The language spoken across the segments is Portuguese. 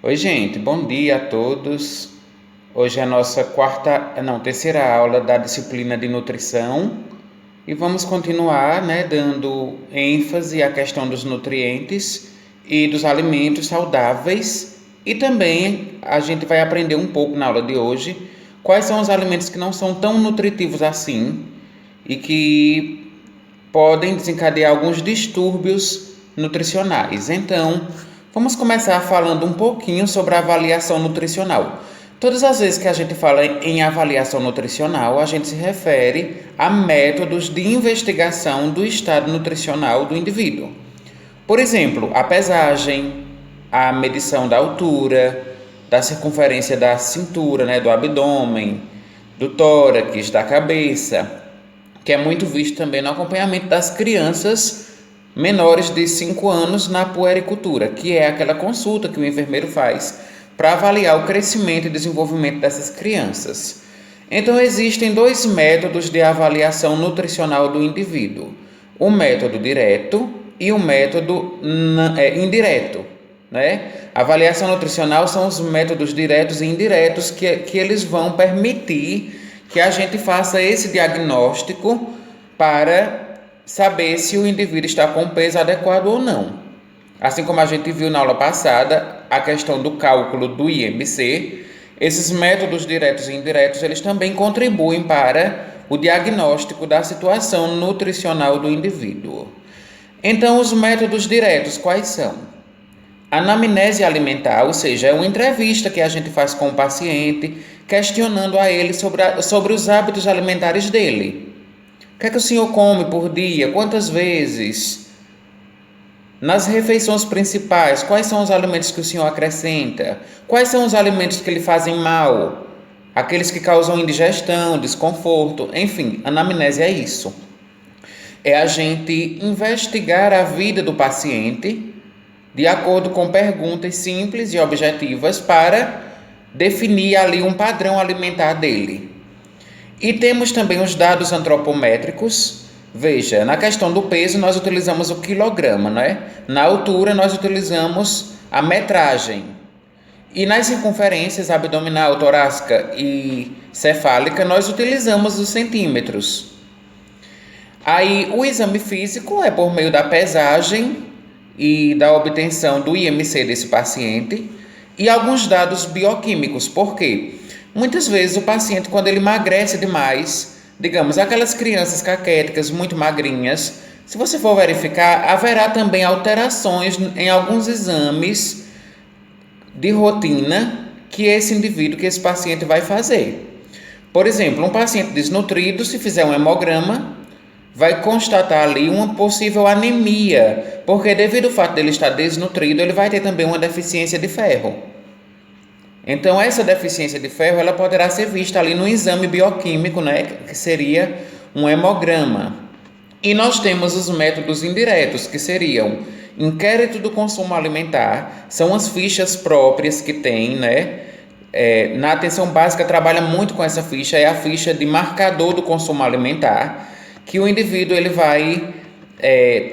Oi, gente, bom dia a todos. Hoje é a nossa terceira aula da disciplina de nutrição e vamos continuar, dando ênfase à questão dos nutrientes e dos alimentos saudáveis e também a gente vai aprender um pouco na aula de hoje quais são os alimentos que não são tão nutritivos assim e que podem desencadear alguns distúrbios nutricionais. Então, vamos começar falando um pouquinho sobre a avaliação nutricional. Todas as vezes que a gente fala em avaliação nutricional, a gente se refere a métodos de investigação do estado nutricional do indivíduo. Por exemplo, a pesagem, a medição da altura, da circunferência da cintura, do abdômen, do tórax, da cabeça, que é muito visto também no acompanhamento das crianças menores de 5 anos na puericultura, que é aquela consulta que o enfermeiro faz para avaliar o crescimento e desenvolvimento dessas crianças. Então, existem dois métodos de avaliação nutricional do indivíduo: o método direto e o método indireto. A avaliação nutricional são os métodos diretos e indiretos que eles vão permitir que a gente faça esse diagnóstico para saber se o indivíduo está com peso adequado ou não. Assim como a gente viu na aula passada, a questão do cálculo do IMC, esses métodos diretos e indiretos, eles também contribuem para o diagnóstico da situação nutricional do indivíduo. Então, os métodos diretos, quais são? A anamnese alimentar, ou seja, é uma entrevista que a gente faz com o paciente, questionando a ele sobre os hábitos alimentares dele. O que é que o senhor come por dia? Quantas vezes? Nas refeições principais, quais são os alimentos que o senhor acrescenta? Quais são os alimentos que lhe fazem mal? Aqueles que causam indigestão, desconforto, enfim, anamnese é isso. É a gente investigar a vida do paciente de acordo com perguntas simples e objetivas para definir ali um padrão alimentar dele. E temos também os dados antropométricos. Veja, na questão do peso nós utilizamos o quilograma, Na altura nós utilizamos a metragem. E nas circunferências abdominal, torácica e cefálica nós utilizamos os centímetros. Aí o exame físico é por meio da pesagem e da obtenção do IMC desse paciente e alguns dados bioquímicos. Por quê? Muitas vezes o paciente, quando ele emagrece demais, digamos, aquelas crianças caquéticas muito magrinhas, se você for verificar, haverá também alterações em alguns exames de rotina que esse paciente vai fazer. Por exemplo, um paciente desnutrido, se fizer um hemograma, vai constatar ali uma possível anemia, porque devido ao fato dele estar desnutrido, ele vai ter também uma deficiência de ferro. Então, essa deficiência de ferro, ela poderá ser vista ali no exame bioquímico, que seria um hemograma. E nós temos os métodos indiretos, que seriam inquérito do consumo alimentar, são as fichas próprias que tem, na atenção básica trabalha muito com essa ficha, é a ficha de marcador do consumo alimentar, que o indivíduo ele vai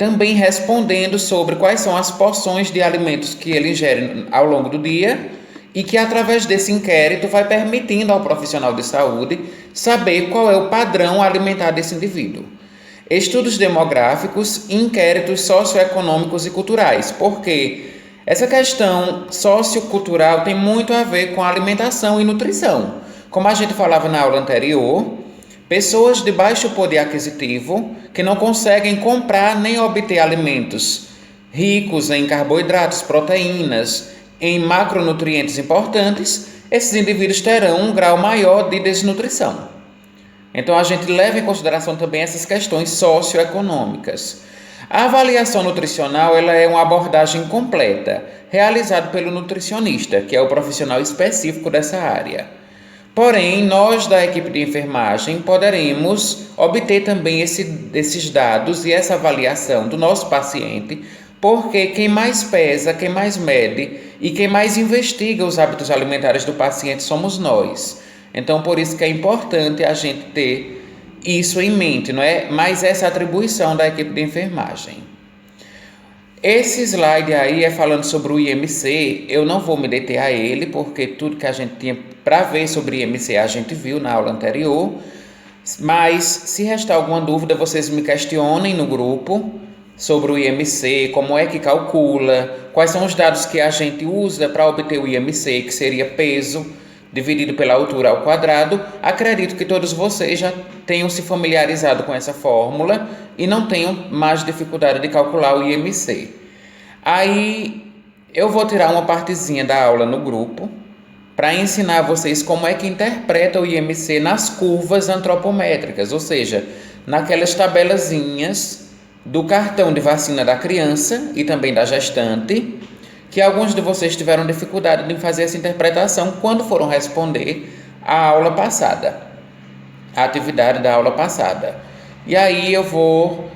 também respondendo sobre quais são as porções de alimentos que ele ingere ao longo do dia e que através desse inquérito vai permitindo ao profissional de saúde saber qual é o padrão alimentar desse indivíduo. Estudos demográficos, inquéritos socioeconômicos e culturais, porque essa questão sociocultural tem muito a ver com a alimentação e nutrição. Como a gente falava na aula anterior, pessoas de baixo poder aquisitivo que não conseguem comprar nem obter alimentos ricos em carboidratos, proteínas, em macronutrientes importantes, esses indivíduos terão um grau maior de desnutrição. Então, a gente leva em consideração também essas questões socioeconômicas. A avaliação nutricional ela é uma abordagem completa, realizada pelo nutricionista, que é o profissional específico dessa área. Porém, nós da equipe de enfermagem poderemos obter também esses dados e essa avaliação do nosso paciente, porque quem mais pesa, quem mais mede e quem mais investiga os hábitos alimentares do paciente somos nós. Então, por isso que é importante a gente ter isso em mente, Mais essa atribuição da equipe de enfermagem. Esse slide aí é falando sobre o IMC. Eu não vou me deter a ele, porque tudo que a gente tinha para ver sobre o IMC a gente viu na aula anterior. Mas se restar alguma dúvida, vocês me questionem no grupo sobre o IMC, como é que calcula, quais são os dados que a gente usa para obter o IMC, que seria peso dividido pela altura ao quadrado. Acredito que todos vocês já tenham se familiarizado com essa fórmula e não tenham mais dificuldade de calcular o IMC. Aí eu vou tirar uma partezinha da aula no grupo para ensinar vocês como é que interpreta o IMC nas curvas antropométricas, ou seja, naquelas tabelazinhas do cartão de vacina da criança e também da gestante, que alguns de vocês tiveram dificuldade de fazer essa interpretação quando foram responder a aula passada, a atividade da aula passada. E aí eu vou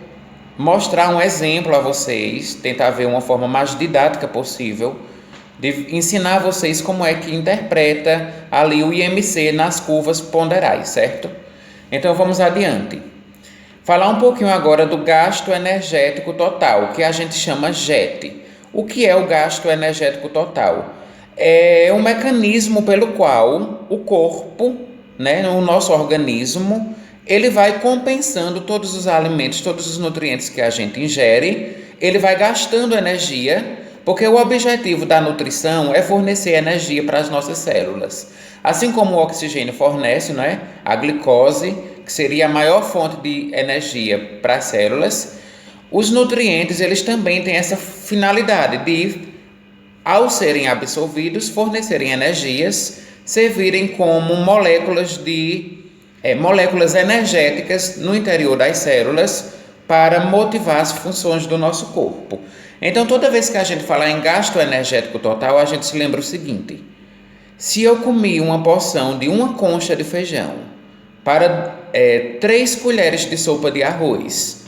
mostrar um exemplo a vocês, tentar ver uma forma mais didática possível, de ensinar vocês como é que interpreta ali o IMC nas curvas ponderais, certo? Então vamos adiante. Falar um pouquinho agora do gasto energético total, que a gente chama GET. O que é o gasto energético total? É um mecanismo pelo qual o corpo, o nosso organismo, ele vai compensando todos os alimentos, todos os nutrientes que a gente ingere, ele vai gastando energia, porque o objetivo da nutrição é fornecer energia para as nossas células. Assim como o oxigênio fornece, a glicose, que seria a maior fonte de energia para as células, os nutrientes, eles também têm essa finalidade de, ao serem absorvidos, fornecerem energias, servirem como moléculas energéticas no interior das células para motivar as funções do nosso corpo. Então, toda vez que a gente falar em gasto energético total, a gente se lembra o seguinte: se eu comi uma porção de uma concha de feijão para 3 colheres de sopa de arroz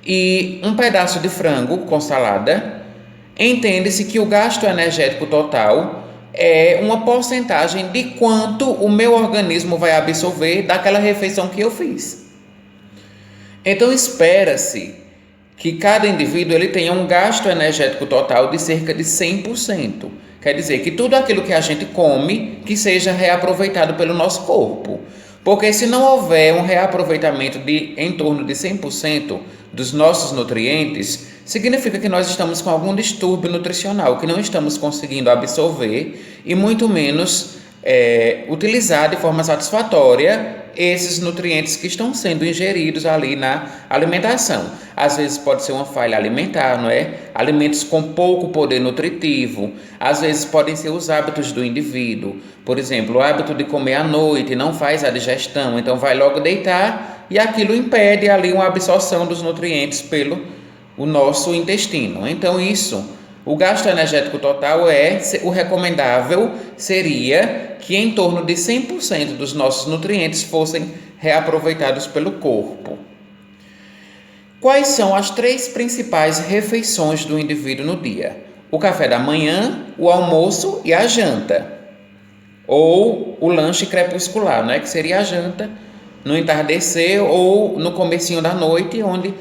e um pedaço de frango com salada, entende-se que o gasto energético total é uma porcentagem de quanto o meu organismo vai absorver daquela refeição que eu fiz. Então, espera-se que cada indivíduo ele tenha um gasto energético total de cerca de 100%. Quer dizer que tudo aquilo que a gente come, que seja reaproveitado pelo nosso corpo. Porque se não houver um reaproveitamento de em torno de 100% dos nossos nutrientes, significa que nós estamos com algum distúrbio nutricional, que não estamos conseguindo absorver e muito menos utilizar de forma satisfatória esses nutrientes que estão sendo ingeridos ali na alimentação. Às vezes pode ser uma falha alimentar, Alimentos com pouco poder nutritivo. Às vezes podem ser os hábitos do indivíduo. Por exemplo, o hábito de comer à noite não faz a digestão, então vai logo deitar e aquilo impede ali uma absorção dos nutrientes pelo o nosso intestino. Então o gasto energético total o recomendável seria que em torno de 100% dos nossos nutrientes fossem reaproveitados pelo corpo. Quais são as 3 principais refeições do indivíduo no dia? O café da manhã, o almoço e a janta. Ou o lanche crepuscular, que seria a janta no entardecer ou no comecinho da noite, onde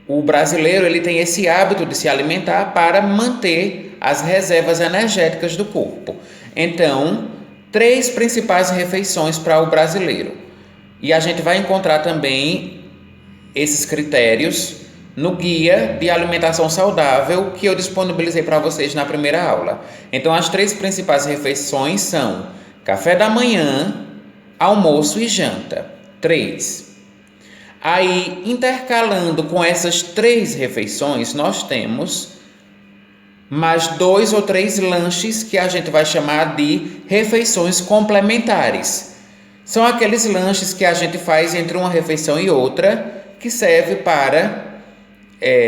o brasileiro ele tem esse hábito de se alimentar para manter as reservas energéticas do corpo. Então, 3 principais refeições para o brasileiro. E a gente vai encontrar também esses critérios no guia de alimentação saudável que eu disponibilizei para vocês na primeira aula. Então, as 3 principais refeições são café da manhã, almoço e janta. 3. Aí, intercalando com essas 3 refeições, nós temos mais 2 ou 3 lanches que a gente vai chamar de refeições complementares. São aqueles lanches que a gente faz entre uma refeição e outra, que serve para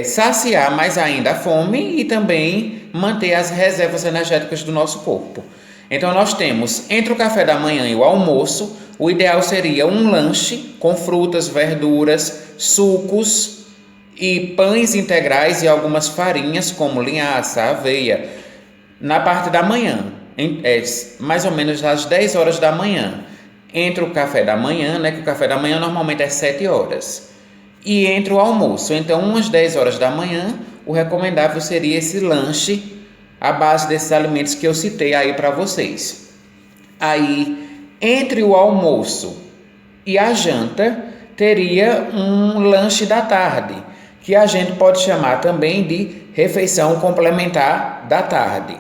saciar mais ainda a fome e também manter as reservas energéticas do nosso corpo. Então, nós temos, entre o café da manhã e o almoço, o ideal seria um lanche com frutas, verduras, sucos e pães integrais e algumas farinhas, como linhaça, aveia, na parte da manhã, mais ou menos às 10 horas da manhã. Entre o café da manhã, que o café da manhã normalmente é 7 horas, e entre o almoço, então umas 10 horas da manhã, o recomendável seria esse lanche à base desses alimentos que eu citei aí para vocês. Aí, entre o almoço e a janta, teria um lanche da tarde, que a gente pode chamar também de refeição complementar da tarde,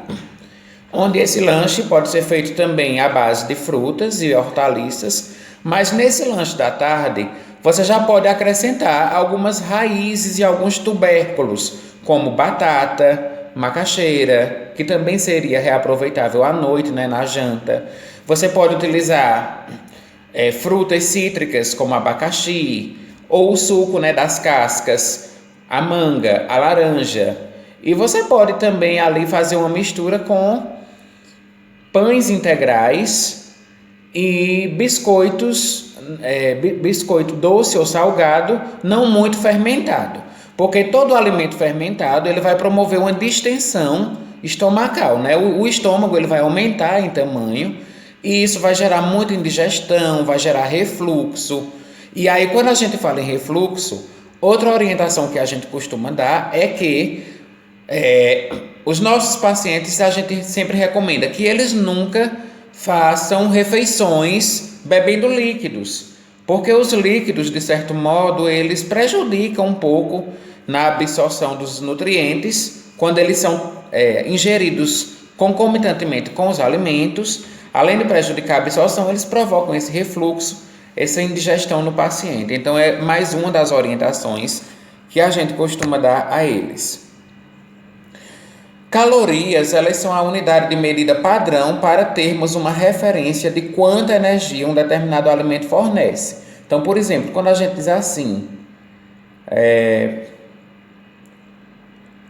onde esse lanche pode ser feito também à base de frutas e hortaliças, mas nesse lanche da tarde você já pode acrescentar algumas raízes e alguns tubérculos, como batata, macaxeira, que também seria reaproveitável à noite, né, na janta. Você pode utilizar frutas cítricas como abacaxi, ou o suco, né, das cascas, a manga, a laranja. E você pode também ali fazer uma mistura com pães integrais e biscoitos, biscoito doce ou salgado, não muito fermentado, porque todo alimento fermentado ele vai promover uma distensão estomacal, né? O estômago ele vai aumentar em tamanho e isso vai gerar muita indigestão, vai gerar refluxo. E aí quando a gente fala em refluxo, outra orientação que a gente costuma dar é que os nossos pacientes, a gente sempre recomenda que eles nunca façam refeições bebendo líquidos, porque os líquidos, de certo modo, eles prejudicam um pouco na absorção dos nutrientes quando eles são ingeridos concomitantemente com os alimentos. Além de prejudicar a absorção, eles provocam esse refluxo, essa indigestão no paciente. Então, é mais uma das orientações que a gente costuma dar a eles. Calorias, elas são a unidade de medida padrão para termos uma referência de quanta energia um determinado alimento fornece. Então, por exemplo, quando a gente diz assim,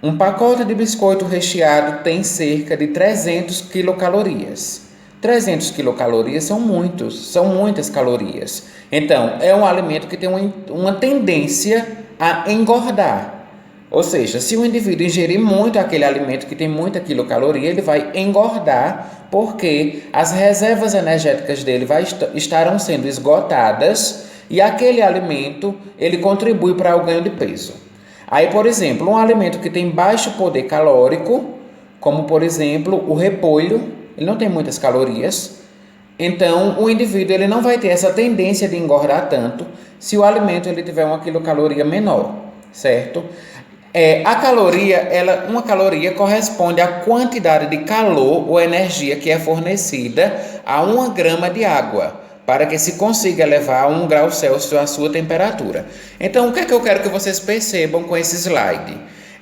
um pacote de biscoito recheado tem cerca de 300 quilocalorias. 300 quilocalorias são muitas calorias. Então, é um alimento que tem uma tendência a engordar. Ou seja, se o indivíduo ingerir muito aquele alimento que tem muita quilocaloria, ele vai engordar, porque as reservas energéticas dele estarão sendo esgotadas e aquele alimento ele contribui para o ganho de peso. Aí, por exemplo, um alimento que tem baixo poder calórico, como por exemplo o repolho, ele não tem muitas calorias, então o indivíduo ele não vai ter essa tendência de engordar tanto se o alimento ele tiver uma quilocaloria menor, certo? Uma caloria corresponde à quantidade de calor ou energia que é fornecida a 1 grama de água, para que se consiga elevar a 1 grau Celsius a sua temperatura. Então, o que é que eu quero que vocês percebam com esse slide?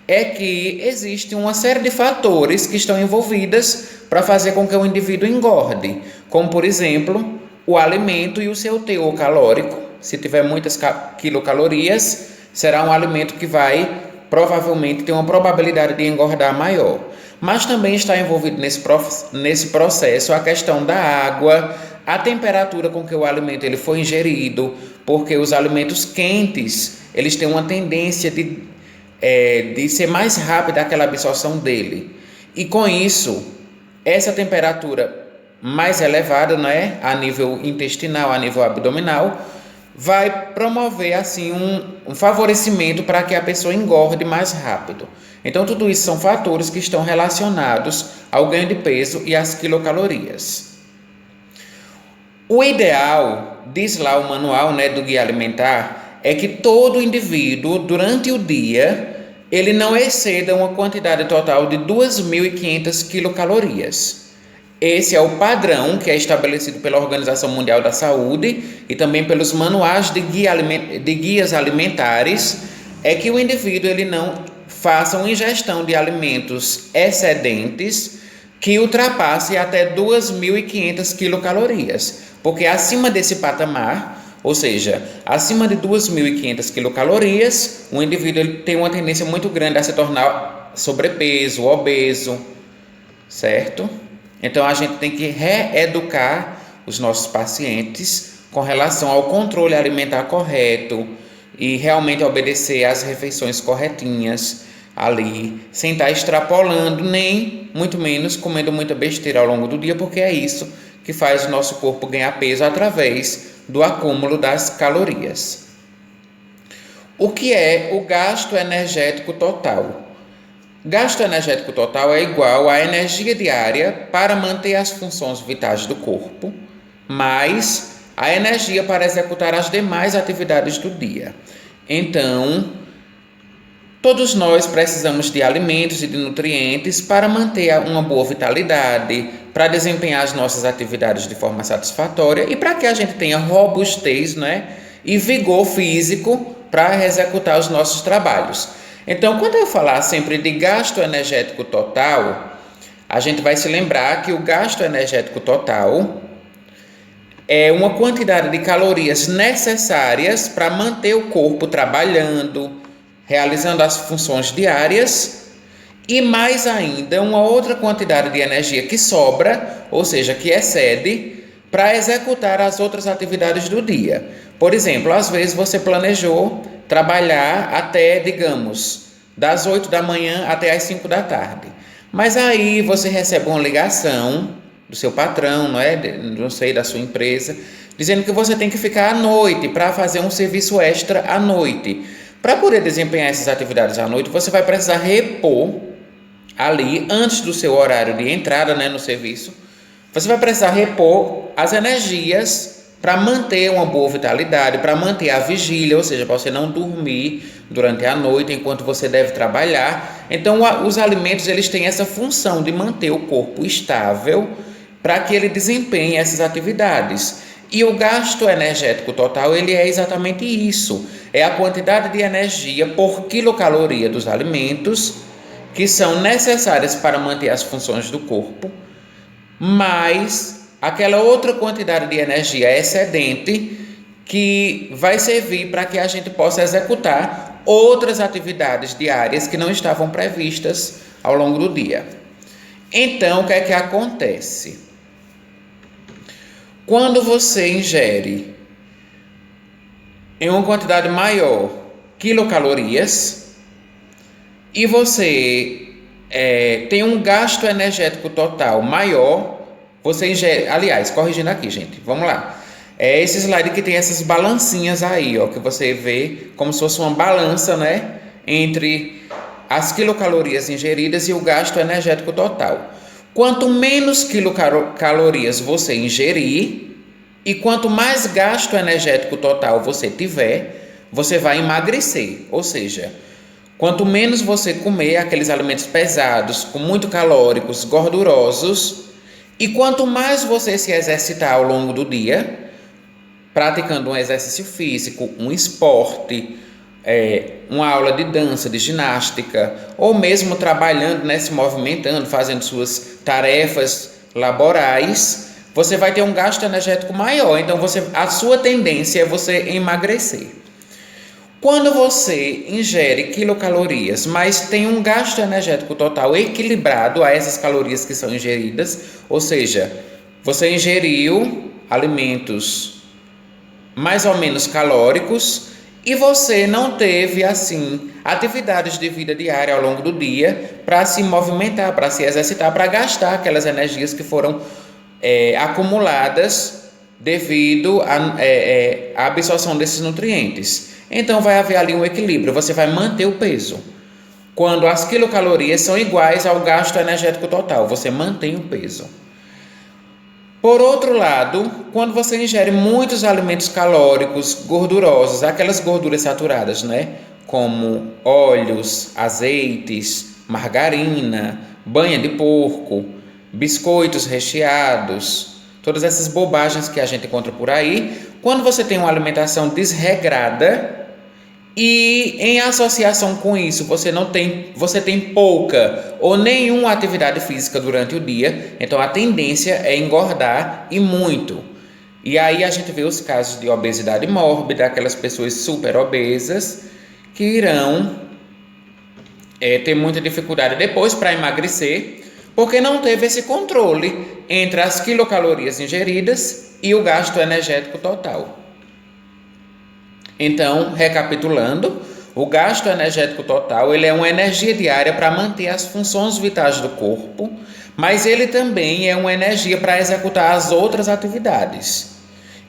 É que existe uma série de fatores que estão envolvidos para fazer com que o indivíduo engorde, como, por exemplo, o alimento e o seu teor calórico. Se tiver muitas quilocalorias, será um alimento que vai provavelmente ter uma probabilidade de engordar maior. Mas também está envolvido nesse processo a questão da água, a temperatura com que o alimento ele foi ingerido, porque os alimentos quentes eles têm uma tendência de ser mais rápida aquela absorção dele. E com isso, essa temperatura mais elevada, né, a nível intestinal, a nível abdominal, vai promover assim um favorecimento para que a pessoa engorde mais rápido. Então, tudo isso são fatores que estão relacionados ao ganho de peso e às quilocalorias. O ideal, diz lá o manual, né, do Guia Alimentar, é que todo indivíduo, durante o dia, ele não exceda uma quantidade total de 2.500 quilocalorias. Esse é o padrão que é estabelecido pela Organização Mundial da Saúde e também pelos manuais de guias alimentares, é que o indivíduo ele não faça uma ingestão de alimentos excedentes que ultrapasse até 2.500 quilocalorias, porque acima desse patamar, ou seja, acima de 2.500 quilocalorias, o indivíduo ele tem uma tendência muito grande a se tornar sobrepeso, obeso, certo? Então, a gente tem que reeducar os nossos pacientes com relação ao controle alimentar correto e realmente obedecer às refeições corretinhas ali, sem estar extrapolando, nem muito menos comendo muita besteira ao longo do dia, porque é isso que faz o nosso corpo ganhar peso através do acúmulo das calorias. O que é o gasto energético total? Gasto energético total é igual à energia diária para manter as funções vitais do corpo, mais a energia para executar as demais atividades do dia. Então, todos nós precisamos de alimentos e de nutrientes para manter uma boa vitalidade, para desempenhar as nossas atividades de forma satisfatória e para que a gente tenha robustez, né, e vigor físico para executar os nossos trabalhos. Então, quando eu falar sempre de gasto energético total, a gente vai se lembrar que o gasto energético total é uma quantidade de calorias necessárias para manter o corpo trabalhando, realizando as funções diárias e mais ainda uma outra quantidade de energia que sobra, ou seja, que excede, para executar as outras atividades do dia. Por exemplo, às vezes você planejou trabalhar até, digamos, das 8 da manhã até as 5 da tarde. Mas aí você recebe uma ligação do seu patrão, não sei, da sua empresa, dizendo que você tem que ficar à noite para fazer um serviço extra à noite. Para poder desempenhar essas atividades à noite, você vai precisar repor ali, antes do seu horário de entrada, no serviço, você vai precisar repor as energias para manter uma boa vitalidade, para manter a vigília, ou seja, para você não dormir durante a noite enquanto você deve trabalhar. Então, os alimentos eles têm essa função de manter o corpo estável para que ele desempenhe essas atividades. E o gasto energético total ele é exatamente isso, é a quantidade de energia por quilocaloria dos alimentos que são necessárias para manter as funções do corpo, mais aquela outra quantidade de energia excedente que vai servir para que a gente possa executar outras atividades diárias que não estavam previstas ao longo do dia. Então, o que é que acontece? Quando você ingere em uma quantidade maior quilocalorias e você tem um gasto energético total maior, você ingere, aliás, corrigindo aqui, gente, vamos lá. Esse slide que tem essas balancinhas aí, ó, que você vê como se fosse uma balança, entre as quilocalorias ingeridas e o gasto energético total. Quanto menos quilocalorias você ingerir e quanto mais gasto energético total você tiver, você vai emagrecer, ou seja, quanto menos você comer aqueles alimentos pesados, com muito calóricos, gordurosos, e quanto mais você se exercitar ao longo do dia, praticando um exercício físico, um esporte, uma aula de dança, de ginástica, ou mesmo trabalhando, se movimentando, fazendo suas tarefas laborais, você vai ter um gasto energético maior. Então, a sua tendência é você emagrecer. Quando você ingere quilocalorias, mas tem um gasto energético total equilibrado a essas calorias que são ingeridas, ou seja, você ingeriu alimentos mais ou menos calóricos e você não teve, assim, atividades de vida diária ao longo do dia para se movimentar, para se exercitar, para gastar aquelas energias que foram acumuladas devido à absorção desses nutrientes. Então, vai haver ali um equilíbrio, você vai manter o peso. Quando as quilocalorias são iguais ao gasto energético total, você mantém o peso. Por outro lado, quando você ingere muitos alimentos calóricos, gordurosos, aquelas gorduras saturadas, como óleos, azeites, margarina, banha de porco, biscoitos recheados, todas essas bobagens que a gente encontra por aí, quando você tem uma alimentação desregrada e em associação com isso você tem pouca ou nenhuma atividade física durante o dia, então a tendência é engordar e muito. E aí a gente vê os casos de obesidade mórbida, aquelas pessoas super obesas que irão ter muita dificuldade depois para emagrecer, porque não teve esse controle entre as quilocalorias ingeridas e o gasto energético total. Então, recapitulando, o gasto energético total ele é uma energia diária para manter as funções vitais do corpo, mas ele também é uma energia para executar as outras atividades.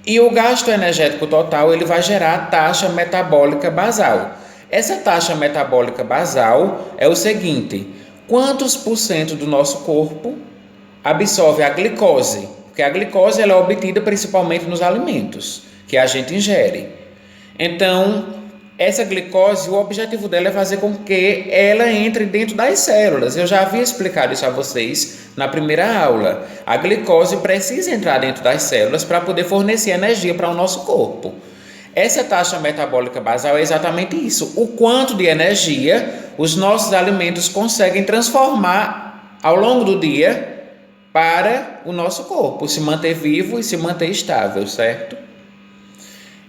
E o gasto energético total ele vai gerar a taxa metabólica basal. Essa taxa metabólica basal é o seguinte: quantos por cento do nosso corpo absorve a glicose? Porque a glicose ela é obtida principalmente nos alimentos que a gente ingere. Então, essa glicose, o objetivo dela é fazer com que ela entre dentro das células. Eu já havia explicado isso a vocês na primeira aula. A glicose precisa entrar dentro das células para poder fornecer energia para o nosso corpo. Essa taxa metabólica basal é exatamente isso. O quanto de energia os nossos alimentos conseguem transformar ao longo do dia para o nosso corpo se manter vivo e se manter estável, certo?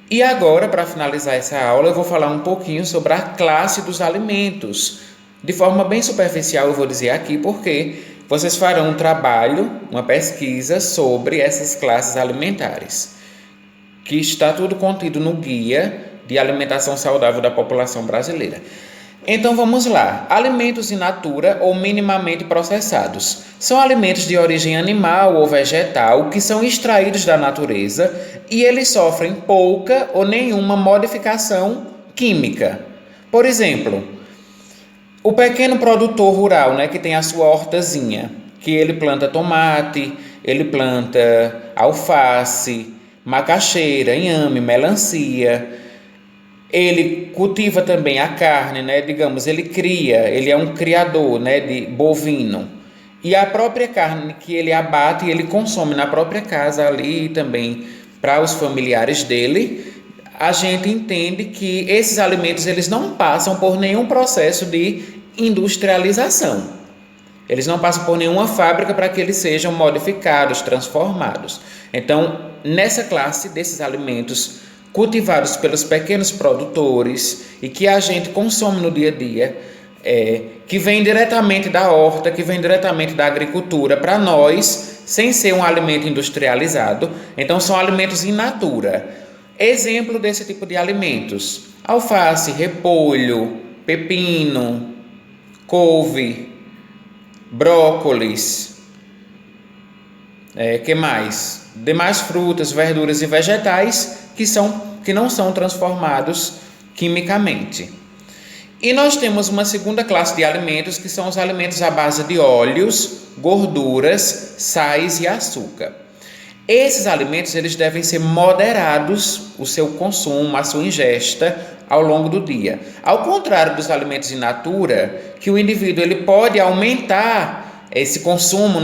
E agora, para finalizar essa aula, eu vou falar um pouquinho sobre a classe dos alimentos. De forma bem superficial, eu vou dizer aqui porque vocês farão um trabalho, uma pesquisa sobre essas classes alimentares, que está tudo contido no Guia de Alimentação Saudável da População Brasileira. Então vamos lá. Alimentos in natura ou minimamente processados. São alimentos de origem animal ou vegetal que são extraídos da natureza e eles sofrem pouca ou nenhuma modificação química. Por exemplo, o pequeno produtor rural, que tem a sua hortazinha, que ele planta tomate, ele planta alface, macaxeira, inhame, melancia. Ele cultiva também a carne, digamos, ele é um criador, de bovino. E a própria carne que ele abate, ele consome na própria casa ali também para os familiares dele. A gente entende que esses alimentos eles não passam por nenhum processo de industrialização. Eles não passam por nenhuma fábrica para que eles sejam modificados, transformados. Então, nessa classe desses alimentos cultivados pelos pequenos produtores e que a gente consome no dia a dia, que vem diretamente da horta, que vem diretamente da agricultura para nós, sem ser um alimento industrializado. Então, são alimentos in natura. Exemplo desse tipo de alimentos: alface, repolho, pepino, couve, brócolis, que mais? Demais frutas, verduras e vegetais que não são transformados quimicamente. E nós temos uma segunda classe de alimentos que são os alimentos à base de óleos, gorduras, sais e açúcar. Esses alimentos eles devem ser moderados, o seu consumo, a sua ingesta ao longo do dia. Ao contrário dos alimentos in natura, que o indivíduo ele pode aumentar esse consumo,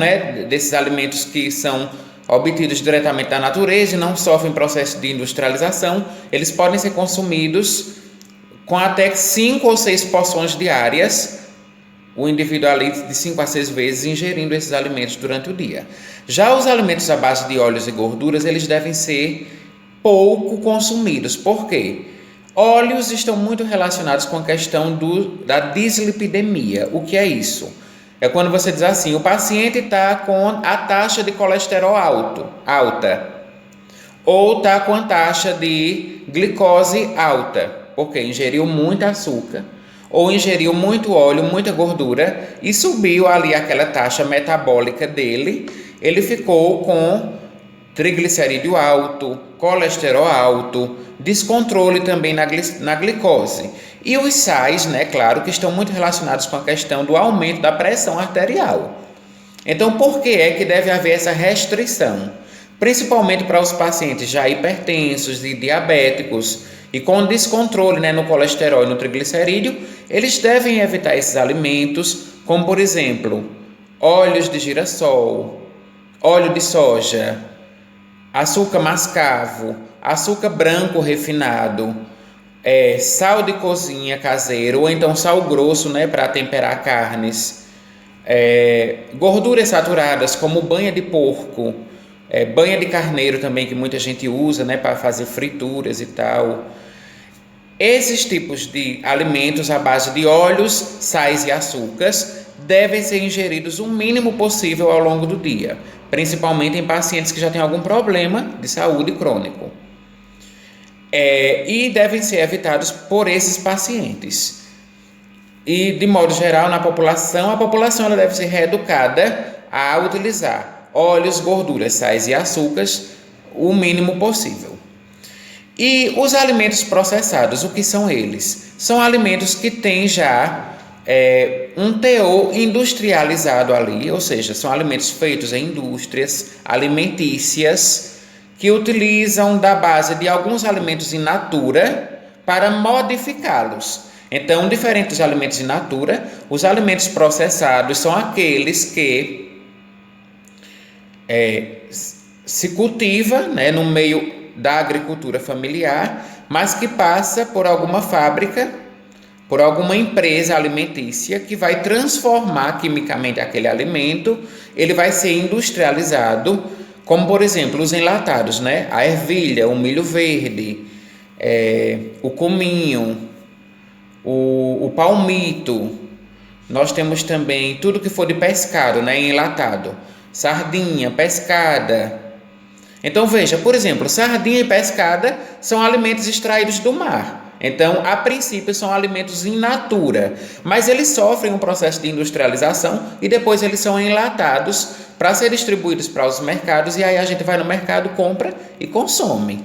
desses alimentos que são obtidos diretamente da natureza e não sofrem processo de industrialização, eles podem ser consumidos com até 5 ou 6 porções diárias, o indivíduo ali de 5 a 6 vezes ingerindo esses alimentos durante o dia. Já os alimentos à base de óleos e gorduras, eles devem ser pouco consumidos. Por quê? Óleos estão muito relacionados com a questão da dislipidemia. O que é isso? É quando você diz assim, o paciente está com a taxa de colesterol alta, ou está com a taxa de glicose alta, porque ingeriu muito açúcar, ou ingeriu muito óleo, muita gordura, e subiu ali aquela taxa metabólica dele, ele ficou com triglicerídeo alto, colesterol alto, descontrole também na glicose. E os sais, claro, que estão muito relacionados com a questão do aumento da pressão arterial. Então, por que é que deve haver essa restrição? Principalmente para os pacientes já hipertensos e diabéticos e com descontrole no colesterol e no triglicerídeo, eles devem evitar esses alimentos, como por exemplo, óleos de girassol, óleo de soja, açúcar mascavo, açúcar branco refinado, sal de cozinha caseiro, ou então sal grosso para temperar carnes, gorduras saturadas como banha de porco, banha de carneiro também, que muita gente usa para fazer frituras e tal. Esses tipos de alimentos à base de óleos, sais e açúcares devem ser ingeridos o mínimo possível ao longo do dia, principalmente em pacientes que já têm algum problema de saúde crônico. E devem ser evitados por esses pacientes. E, de modo geral, a população ela deve ser reeducada a utilizar óleos, gorduras, sais e açúcares o mínimo possível. E os alimentos processados, o que são eles? São alimentos que têm já um teor industrializado ali, ou seja, são alimentos feitos em indústrias alimentícias que utilizam da base de alguns alimentos in natura para modificá-los. Então, diferente dos alimentos in natura, os alimentos processados são aqueles que se cultiva, né, no meio da agricultura familiar, mas que passa por alguma fábrica, por alguma empresa alimentícia que vai transformar quimicamente aquele alimento, ele vai ser industrializado, como por exemplo os enlatados, né? A ervilha, o milho verde, o cominho, o palmito. Nós temos também tudo que for de pescado, né? Enlatado, sardinha, pescada. Então veja, por exemplo, sardinha e pescada são alimentos extraídos do mar. Então, a princípio, são alimentos in natura, mas eles sofrem um processo de industrialização e depois eles são enlatados para ser distribuídos para os mercados, e aí a gente vai no mercado, compra e consome.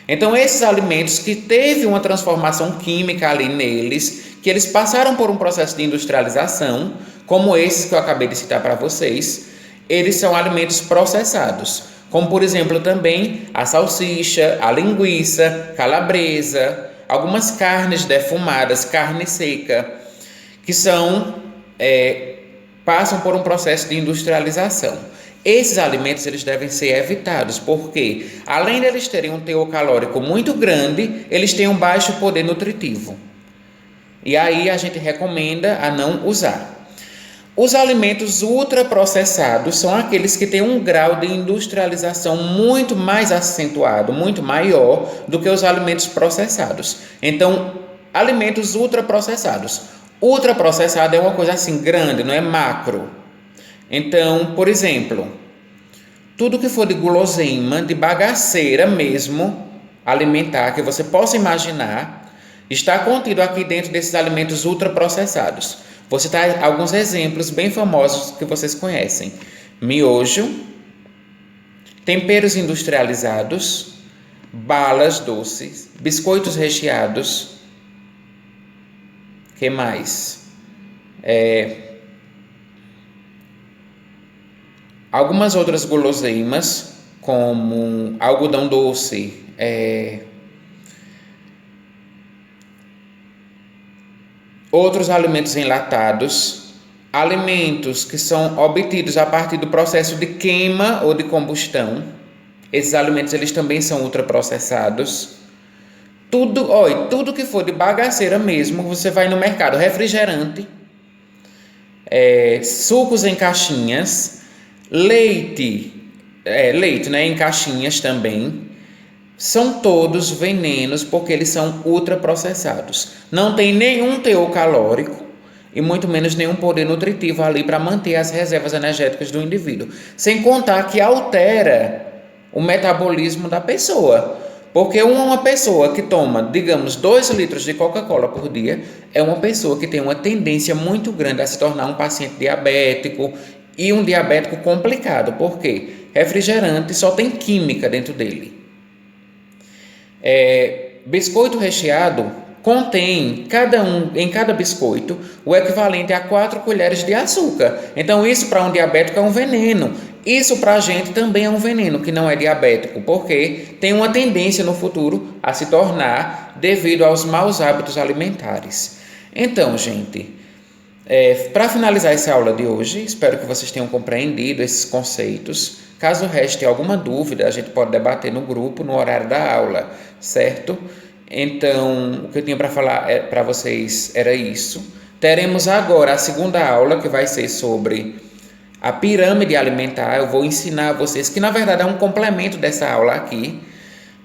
Então, esses alimentos que teve uma transformação química ali neles, que eles passaram por um processo de industrialização, como esses que eu acabei de citar para vocês, eles são alimentos processados. Como, por exemplo, também a salsicha, a linguiça, calabresa, algumas carnes defumadas, carne seca, que passam por um processo de industrialização. Esses alimentos eles devem ser evitados, porque além de eles terem um teor calórico muito grande, eles têm um baixo poder nutritivo. E aí a gente recomenda a não usar. Os alimentos ultraprocessados são aqueles que têm um grau de industrialização muito mais acentuado, muito maior do que os alimentos processados. Então, alimentos ultraprocessados. Ultraprocessado é uma coisa assim grande, não é macro. Então, por exemplo, tudo que for de guloseima, de bagaceira mesmo, alimentar, que você possa imaginar, está contido aqui dentro desses alimentos ultraprocessados. Vou citar alguns exemplos bem famosos que vocês conhecem: miojo, temperos industrializados, balas doces, biscoitos recheados. Que mais? Algumas outras guloseimas, como algodão doce, outros alimentos enlatados, alimentos que são obtidos a partir do processo de queima ou de combustão. Esses alimentos eles também são ultraprocessados. Tudo que for de bagaceira mesmo, você vai no mercado, refrigerante, sucos em caixinhas, leite, né, em caixinhas também. São todos venenos porque eles são ultraprocessados. Não tem nenhum teor calórico e muito menos nenhum poder nutritivo ali para manter as reservas energéticas do indivíduo. Sem contar que altera o metabolismo da pessoa. Porque uma pessoa que toma, digamos, 2 litros de Coca-Cola por dia é uma pessoa que tem uma tendência muito grande a se tornar um paciente diabético e um diabético complicado. Por quê? Refrigerante só tem química dentro dele. Biscoito recheado contém em cada biscoito o equivalente a 4 colheres de açúcar. Então isso para um diabético é um veneno. Isso para a gente também é um veneno que não é diabético, porque tem uma tendência no futuro a se tornar devido aos maus hábitos alimentares. Então, gente, para finalizar essa aula de hoje, espero que vocês tenham compreendido esses conceitos. Caso reste alguma dúvida, a gente pode debater no grupo, no horário da aula, certo? Então, o que eu tinha para falar para vocês era isso. Teremos agora a segunda aula, que vai ser sobre a pirâmide alimentar. Eu vou ensinar a vocês, que na verdade é um complemento dessa aula aqui,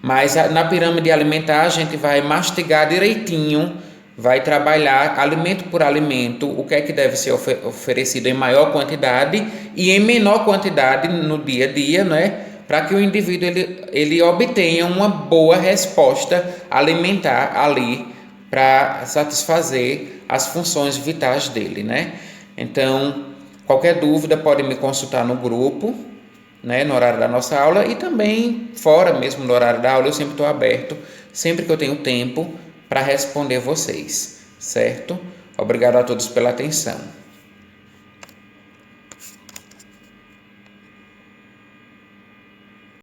mas na pirâmide alimentar a gente vai mastigar direitinho, vai trabalhar alimento por alimento, o que é que deve ser oferecido em maior quantidade e em menor quantidade no dia a dia, né? Para que o indivíduo ele obtenha uma boa resposta alimentar ali para satisfazer as funções vitais dele, né? Então, qualquer dúvida pode me consultar no grupo, né, no horário da nossa aula, e também fora mesmo do horário da aula eu sempre estou aberto, sempre que eu tenho tempo, para responder vocês, certo? Obrigado a todos pela atenção.